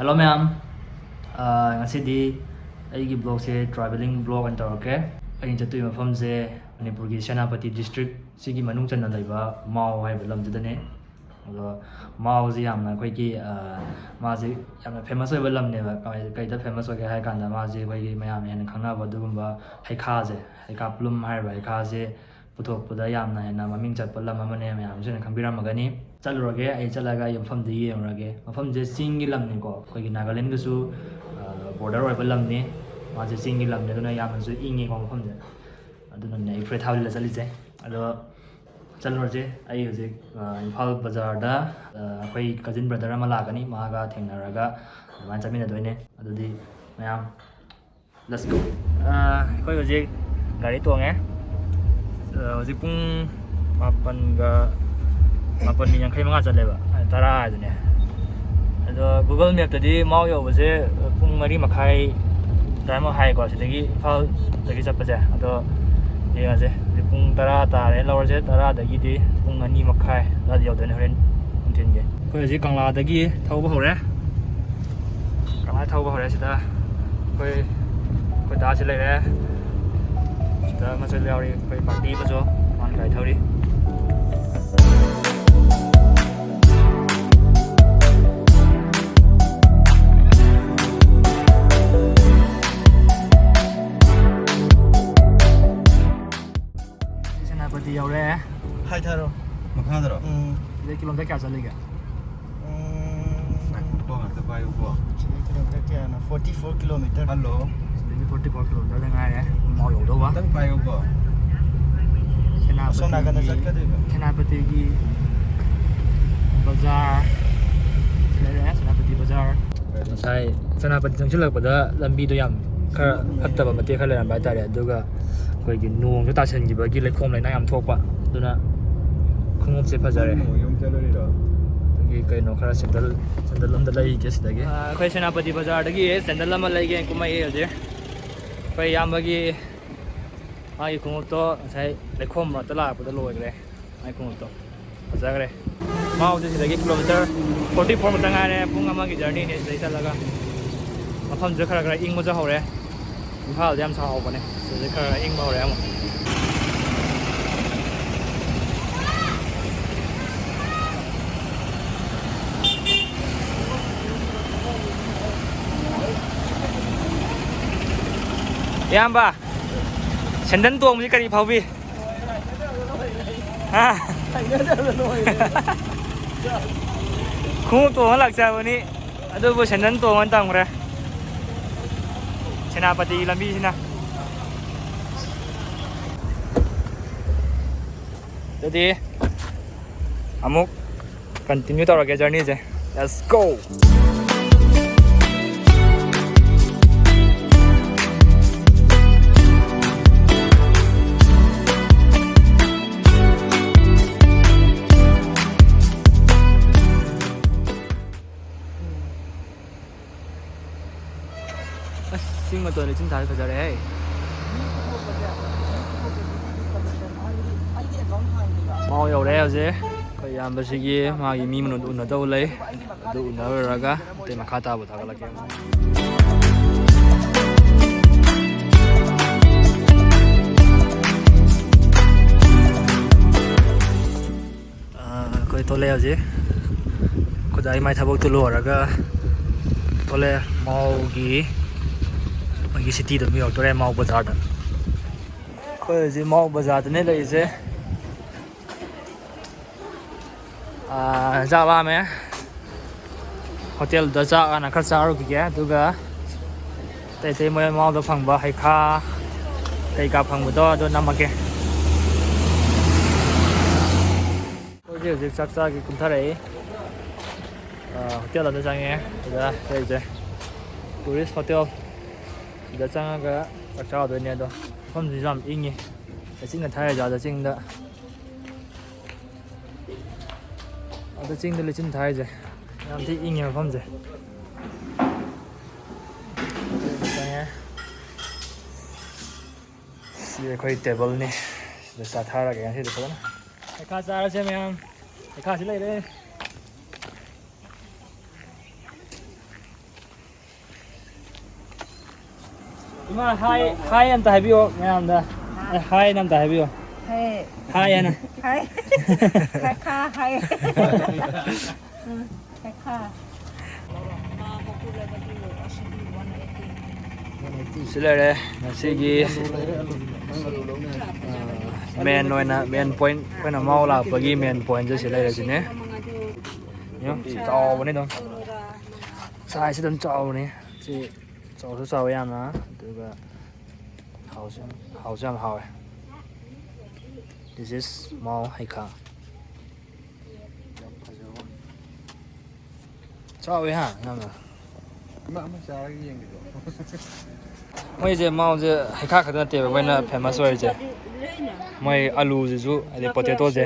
Hello ma'am. Ngasi ꯑꯩꯒꯤ ꯕ꯭ꯂꯣꯛꯁꯦ ꯇ꯭ꯔꯥꯚꯦꯂꯤꯡ block ꯑꯣꯏꯅ ꯇꯧꯔꯛꯀꯦ. ꯑꯩꯅ ꯆꯠꯇꯣꯏꯕ ꯃꯐꯝꯁꯦ ꯃꯅꯤꯄꯨꯔꯒꯤ ꯁꯦꯅꯥꯄꯇꯤ ꯗꯤꯁꯇ꯭ꯔꯤꯛ ꯁꯤꯒꯤ ꯃꯅꯨꯡ ꯆꯟꯅ ꯂꯩꯕ ꯃꯥꯎ ꯍꯥꯏꯕ ꯂꯝꯗꯨꯗꯅꯦ. ꯑꯗꯣ ꯃꯥꯎꯁꯦ ꯌꯥꯝꯅ ꯑꯩꯈꯣꯏꯒꯤ ꯃꯥꯁꯦ ꯌꯥꯝꯅ ꯐꯦꯃꯁ ꯑꯣꯏꯕ ꯂꯝꯅꯦꯕ. ꯀꯩꯗ ꯐꯦꯃꯁ ꯑꯣꯏꯒꯦ ꯍꯥꯏ ꯀꯥꯟꯗ ꯃꯥꯁꯦ ꯑꯩꯈꯣꯏꯒꯤ ꯃꯌꯥꯝ ꯍꯦꯟꯅ ꯈꯪꯅꯕ ꯑꯗꯨꯒꯨꯝꯕ ꯍꯩꯈꯥꯁꯦ, ꯍꯩꯈꯥ ꯄ꯭ꯂꯨꯝ ꯍꯥꯏꯔꯤꯕ ꯍꯩꯈꯥꯁꯦ ꯄꯨꯊꯣꯛꯄꯗ ꯌꯥꯝꯅ ꯍꯦꯟꯅ ꯃꯃꯤꯡ ꯆꯠꯄ ꯂꯝ ꯑꯃꯅꯦ. ꯃꯌꯥꯝꯁꯨ ꯍꯦꯟꯅ ꯈꯪꯕꯤꯔꯝꯃꯒꯅꯤ. ꯆꯠꯂꯨꯔꯒꯦ. ꯑꯩ ꯆꯠꯂꯒ ꯑꯩ ꯃꯐꯝꯗ ꯌꯦꯡꯉꯨꯔꯒꯦ. ꯃꯐꯝꯁꯦ ꯆꯤꯡꯒꯤ ꯂꯝꯅꯤꯀꯣ. ꯑꯩꯈꯣꯏꯒꯤ ꯅꯥꯒꯥꯂꯦꯟꯒꯁꯨ ꯕꯣꯔꯗꯔ ꯑꯣꯏꯕ ꯂꯝꯅꯤ. ꯃꯥꯁꯦ ꯆꯤꯡꯒꯤ ꯂꯝꯅꯤ, ꯑꯗꯨꯅ ꯌꯥꯝꯅꯁꯨ ꯏꯪꯉꯤꯀꯣ ꯃꯐꯝꯁꯦ. ꯑꯗꯨꯅꯅꯦ ꯑꯩ ꯐꯨꯔꯤꯠ ꯊꯥꯕ ꯂꯤꯠꯂ ꯆꯠꯂꯤꯁꯦ. ꯑꯗꯣ ꯆꯠꯂꯨꯔꯁꯦ. ꯑꯩ ꯍꯧꯖꯤꯛ ꯏꯝꯐꯥꯜ ꯕꯖꯥꯔꯗ ꯑꯩꯈꯣই ꯀꯖꯤꯟ ꯕ꯭ꯔꯗꯔ ꯑꯃ ꯂꯥꯛꯀꯅꯤ. ꯃꯥꯒ ꯊꯦꯡꯅꯔꯒ ꯑꯗꯨꯃꯥꯏꯅ ꯆꯠꯃꯤꯟꯅꯗꯣꯏꯅꯦ. ꯑꯗꯨꯗꯤ ꯃꯌꯥꯝ ꯂꯦꯠꯁ ꯒꯣ. ꯑꯩꯈꯣꯏ ꯍꯧꯖꯤꯛ ꯒꯥꯔꯤ ꯇꯣꯡꯉꯦ. ꯍꯧꯖꯤꯛ ꯄꯨꯡ 8:50 ꯆꯠꯂꯦꯕ, 10 ꯍꯥꯏꯗꯨꯅꯦ. ꯑꯗꯣ ꯒꯨꯒꯜ ꯃꯦꯞꯇꯗꯤ ꯃꯥꯎ ꯌꯧꯕꯁꯦ ꯄꯨꯡ 4:30 ꯑꯗꯨꯃꯥꯏꯅ ꯍꯥꯏꯀꯣ ꯁꯤꯗꯒꯤ, ꯏꯝꯐꯥꯜꯗꯒꯤ ꯆꯠꯄꯁꯦ. ꯑꯗꯣ ꯌꯦꯡꯉꯁꯦ. ꯍꯧꯖꯤꯛ ꯄꯨꯡ 10 ꯇꯥꯔꯦ ꯂꯧꯔꯁꯦ. 10ꯗꯒꯤꯗꯤ ꯄꯨꯡ 2:30 ꯑꯗꯨꯋꯥꯏꯗ ꯌꯧꯗꯣꯏꯅꯦ ꯍꯣꯔꯦꯟ ꯅꯨꯡꯊꯤꯟꯒꯤ. ꯑꯩꯈꯣꯏ ꯍꯧꯖꯤꯛ ꯀꯪꯂꯥꯗꯒꯤ ꯊꯧꯕ ꯍꯧꯔꯦ. ꯁꯤꯗ ꯑꯩꯈꯣꯏ ꯗꯥꯁꯤ ꯂꯩꯔꯦ. ꯁꯤꯗ ꯃꯆꯜ ꯌꯥꯎꯔꯤ. ꯑꯩꯈꯣই ꯄꯥꯔꯇꯤ ꯑꯃꯁꯨ ꯃꯥꯅ ꯒꯥꯔꯤ ꯊꯧꯔꯤ. ꯁꯦꯅꯥꯄꯇꯤ ꯌꯧꯔꯦ. ꯍꯥꯏꯊꯔꯣ ꯃꯈꯥꯗꯔꯣ. ꯁꯤꯗ ꯀꯤꯂꯣꯃꯤꯇꯔ ꯀꯌꯥ ꯆꯠꯂꯤꯒꯦ? ꯉꯥꯛꯇ ꯄꯥꯏꯌꯨꯀꯣ. ꯁꯤꯗ ꯀꯤꯂꯣꯃꯤꯇꯔ ꯀꯌꯥꯅꯣ? 44 ꯀꯤꯂꯣꯃꯤꯇꯔ. ꯍꯜꯂꯣ. ꯁꯤꯗꯒꯤ 44 ꯀꯤꯂꯣꯃꯤꯇꯔꯗ ꯉꯥꯏꯔꯦ ꯃꯥꯎ ꯌꯧꯗꯧꯕ. ꯈꯤꯇꯪ ꯄꯥꯏꯌꯨꯀꯣ. ꯑꯁꯣꯝ ꯅꯥꯀꯟꯗ ꯆꯠꯀꯗꯣꯏꯕ. ꯁꯦꯅꯥꯄꯇꯤꯒꯤ ꯕꯖꯥꯔ ꯂꯩꯔꯦ. ꯁꯦꯅꯥꯄꯇꯤ ꯕꯖꯥꯔ. ꯉꯁꯥꯏ ꯁꯦꯅꯥꯄꯇꯤ ꯆꯪꯁꯤꯜꯂꯛꯄꯗ ꯂꯝꯕꯤꯗꯣ ꯌꯥꯝ ꯈꯔ ꯐꯠꯇꯕ ꯃꯇꯦꯛ ꯈꯔ ꯂꯩꯔꯝꯕ ꯍꯥꯏꯇꯥꯔꯦ. ꯑꯗꯨꯒ ꯑꯩꯈꯣꯏꯒꯤ ꯅꯣꯡꯁꯨ ꯇꯥꯁꯟꯈꯤꯕꯒꯤ ꯂꯩꯈꯣꯝ ꯂꯩꯅꯥꯡ ꯌꯥꯝ ꯊꯣꯛꯄ. ꯑꯗꯨꯅ ꯈꯣꯡꯎꯞꯁꯦ ꯐꯖꯔꯦ. ꯌꯨꯝ ꯆꯠꯂꯨꯔꯤꯔꯣ? ꯑꯗꯒꯤ ꯀꯩꯅꯣ ꯈꯔ ꯁꯦꯟꯗꯜ ꯑꯃꯗ ꯂꯩꯒꯦ ꯁꯤꯗꯒꯤ. ꯑꯩꯈꯣꯏ ꯁꯦꯅꯥꯄꯇꯤ ꯕꯖꯥꯔꯗꯒꯤ ꯁꯦꯟꯗꯜ ꯑꯃ ꯂꯩꯒꯦ ꯀꯨꯝꯃꯛꯏ ꯍꯧꯖꯤꯛ. ꯑꯩꯈꯣꯏ ꯏꯌꯥꯝꯕꯒꯤ ꯃꯥꯒꯤ ꯈꯣꯡꯎꯞꯇꯣ ꯉꯁꯥꯏ ꯂꯩꯈꯣꯝ ꯃꯔꯛꯇ ꯂꯥꯛꯄꯗ ꯂꯣꯏꯈ꯭ꯔꯦ. ꯃꯥꯒꯤ ꯈꯣꯡꯎꯞꯇꯣ ꯐꯖꯈ꯭ꯔꯦ. ꯃꯥꯎꯁꯦ ꯁꯤꯗꯒꯤ ꯀꯤꯂꯣꯃꯤꯇꯔ 44 ꯃꯨꯛꯇ ꯉꯥꯏꯔꯦ. ꯄꯨꯡ ꯑꯃꯒꯤ ꯖꯔꯅꯤꯅꯦ ꯁꯤꯗꯩ ꯆꯠꯂꯒ. ꯃꯐꯝꯁꯨ ꯈꯔ ꯏꯪꯕꯁꯨ ꯍꯧꯔꯦ. ꯏꯝꯐꯥꯜꯗ ꯌꯥꯝ ꯁꯥꯍꯧꯕꯅꯦ. ꯁꯤꯗꯩ ꯈꯔ ꯏꯪꯕ ꯍꯧꯔꯦ ꯑꯃꯨꯛ. ꯏꯌꯥꯝꯕ, ꯁꯦꯟꯗꯜ ꯇꯣꯡꯕꯁꯤ ꯀꯔꯤ ꯐꯥꯎꯕꯤ? ꯈꯣꯡꯎꯞ ꯇꯣꯡꯉ ꯂꯥꯛꯆꯕꯅꯤ, ꯑꯗꯨꯕꯨ ꯁꯦꯟꯗꯜ ꯇꯣꯡꯉ ꯇꯝꯈ꯭ꯔꯦ ꯁꯦꯅꯥꯄꯇꯤꯒꯤ ꯂꯝꯕꯤꯁꯤꯅ. ꯑꯗꯨꯗꯤ ꯑꯃꯨꯛ ꯀꯟꯇꯤꯅ꯭ꯌꯨ ꯇꯧꯔꯒꯦ ꯖꯔꯅꯤꯁꯦ. Let's GO. ꯆꯤꯡ ꯃꯇꯣꯟ ꯂꯩꯆꯤꯟ ꯊꯥꯕ ꯐꯖꯔꯦꯍꯦ. ꯃꯥꯎ ꯌꯧꯔꯦ ꯍꯧꯖꯤꯛ. ꯑꯩꯈꯣꯏ ꯏꯌꯥꯝꯕꯁꯤꯒꯤ ꯃꯥꯒꯤ ꯃꯤ ꯃꯅꯨꯡꯗ ꯎꯅꯗꯧꯕ ꯂꯩ. ꯑꯗꯨ ꯎꯅꯔꯨꯔꯒ ꯑꯇꯩ ꯃꯈꯥ ꯇꯥꯕ ꯊꯥꯒꯠꯂꯛꯀꯦ. ꯑꯩꯈꯣই ꯊꯣꯛꯂꯛꯑꯦ ꯍꯧꯖꯤꯛ. ꯈꯨꯗꯥꯏ ꯃꯥꯏ ꯊꯕꯛꯇꯨ ꯂꯣꯏꯔꯒ ꯊꯣꯛꯂꯛꯑꯦ. ꯃꯣꯏꯒꯤ ꯁꯤꯇꯤꯗ ꯑꯃꯨꯛ ꯌꯧꯔꯛꯇꯣꯔꯦ, ꯃꯥꯎ ꯕꯖꯥꯔꯗ. ꯑꯩꯈꯣꯏ ꯍꯧꯖꯤꯛ ꯃꯥꯎ ꯕꯖꯥꯔꯗꯅꯦ ꯂꯩꯔꯤꯁꯦ. ꯆꯥꯛ ꯂꯥꯝꯃꯦ. ꯍꯣꯇꯦꯜꯗ ꯆꯥꯛ ꯍꯥꯟꯅ ꯈꯔ ꯆꯥꯔꯨꯈꯤꯒꯦ. ꯑꯗꯨꯒ ꯑꯇꯩ ꯃꯣꯏ ꯃꯥꯎꯗ ꯐꯪꯕ ꯍꯩꯈꯥ ꯀꯩꯀꯥ ꯐꯪꯕꯗꯣ ꯑꯗꯨ ꯅꯝꯃꯒꯦ. ꯍꯧꯖꯤꯛ ꯆꯥꯛ ꯆꯥꯒꯤ ꯀꯨꯝꯊꯔꯛꯏ. ꯍꯣꯇꯦꯜ ꯑꯃꯗ ꯆꯪꯉꯦ. ꯁꯤꯗ ꯂꯩꯔꯤꯁꯦ ꯇꯨꯔꯤꯁ ꯍꯣꯇꯦꯜ. ꯁꯤꯗ ꯆꯪꯉꯒ ꯆꯥꯛ ꯆꯥꯗꯣꯏꯅꯦ. ꯑꯗꯣ ꯃꯐꯝꯁꯤꯁꯨ ꯌꯥꯝ ꯏꯪꯉꯤ. ꯂꯩꯆꯤꯟꯅ ꯊꯥꯏꯔꯖꯥꯠꯗ ꯆꯤꯡꯗ. ꯑꯗ ꯆꯤꯡꯗ ꯂꯩꯆꯤꯟ ꯊꯥꯔꯤꯁꯦ ꯌꯥꯝ ꯊꯤ ꯏꯪꯉꯦ ꯃꯐꯝꯁꯦ. ꯆꯪꯉꯦ. ꯁꯤ ꯑꯩꯈꯣꯏ ꯇꯦꯕꯜꯅꯤ. ꯁꯤꯗ ꯆꯥꯊꯔꯒꯦ ꯉꯁꯤꯗꯤ ꯐꯖꯅ. ꯍꯩꯈꯥ ꯆꯥꯔꯁꯦ ꯃꯌꯥꯝ. ꯍꯩꯈꯥꯁꯤ ꯂꯩꯔꯦ. ima hi amta haibiyo mayamda hi namta haibiyo Hey. hi ana Hi. Kaka. Hi. Kaka. silare nasigi main oina main point koina mau la pagi main point je silare sine yo chaw bani dong sai si dong chaw ni si chaw su chaw yam na duga hao xiang hao this is Mao Haika chaw we ha yam na moi je Mao je Haika khada te ba na famous oi je moi alu ju ade potato je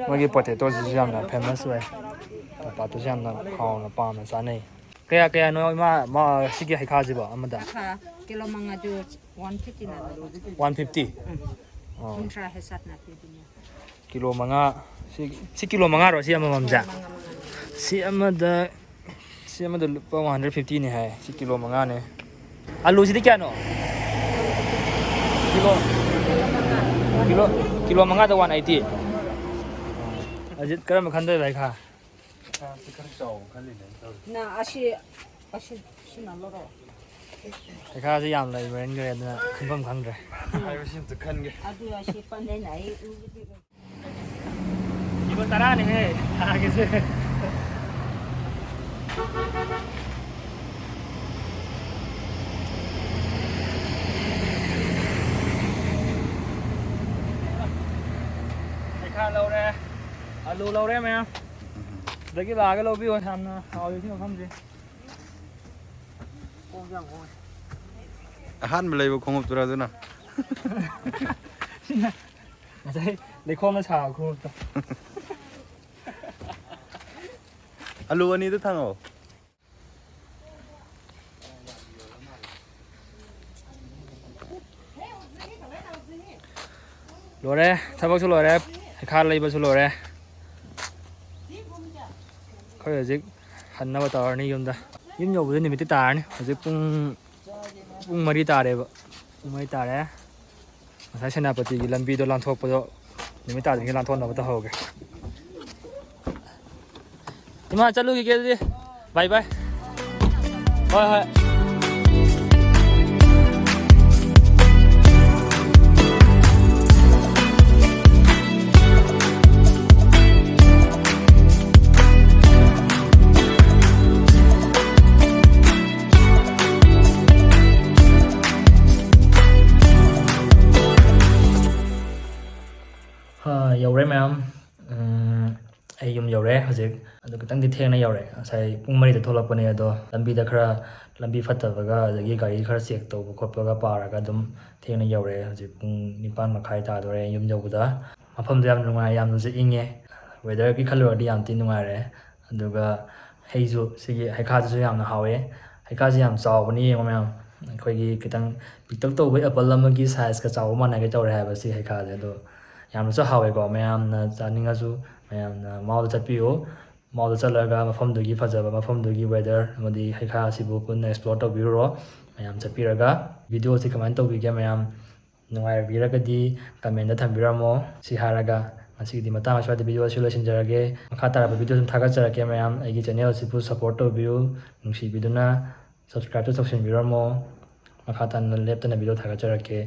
moi potato ju yam na famous oi pa to yam na hao na pa na sa nei kaya no ma sigi Haika ji ba amada Kaka. Kilo mga jo 150 na. 150 Kontra hesat na tidinya. kilo manga si kilo manga ro si amam ja si amada lupa 150 ni hai si kilo manga ne alu si kya no kilo manga da 180 ajit karam khandai bai kha Na ashi shina loro. bai kha si yam lai ren gre na khum khang dre Adu ashi pandai nai. ibu tara ni he age se lâu ra alu lâu ra mẹ đấy cái là cái lâu biêu tham na hỏi chứ không gì con giang ôi Han mà lấy vào không hộp tôi ra rồi nè. đấy lấy con nó xào cô Alu anh đi tới thằng ổ. rồi đấy thằng bác số rồi đấy khai lấy bao số rồi đấy coi ở dưới hành nào tàu này dùng ta yếm nhiều bữa này mình tả này ở dưới pung mari tả đấy pung mari tả đấy sai xem nào bữa thì làm video làm thuốc bữa đó mình tả thì làm thuốc nào bữa tao hầu cái nhưng mà chalo cái gì bye bye thôi thôi yauray ma'am ay yum yauray hojik ado kitang di theng na yauray sai pung mari da tholak pane ado lambi da khara lambi fattabaga adagi gari khara check tawba khotpaga paraga adum theng na yauray hojik pung 9 makhai ta dore yum yauda mafam da yam nungai yam nu inge weather ki khaluradi yam tin nungai re aduga heizu sigi haika ju yam na hawe haika ji yam chawbani yeng ma'am khoi kitang piktak tawbai apple amagi size ka chaw ma na ga tawre ha ba si haika je do yamnasa hawe ko mayamna chaningasu mayamna mall chatpiyo mall chalaga mafamdugi phajaba mafamdugi weather amadi haika sibu punna explore tawbiro mayam chapiraga video si comment tawbige mayam nungai biragadi comment da thambiramo si haraga asigi matang aswadi video solution jarage makha taraba video sum thaga jarake mayam agi channel sibu support tawbiyo nungsi biduna subscribe to section biramo makha tan leptana video thaga jarake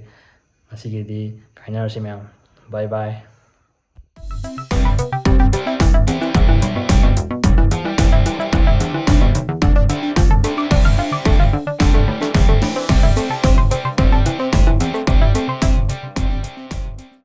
asigi di kainarasi mayam bye bye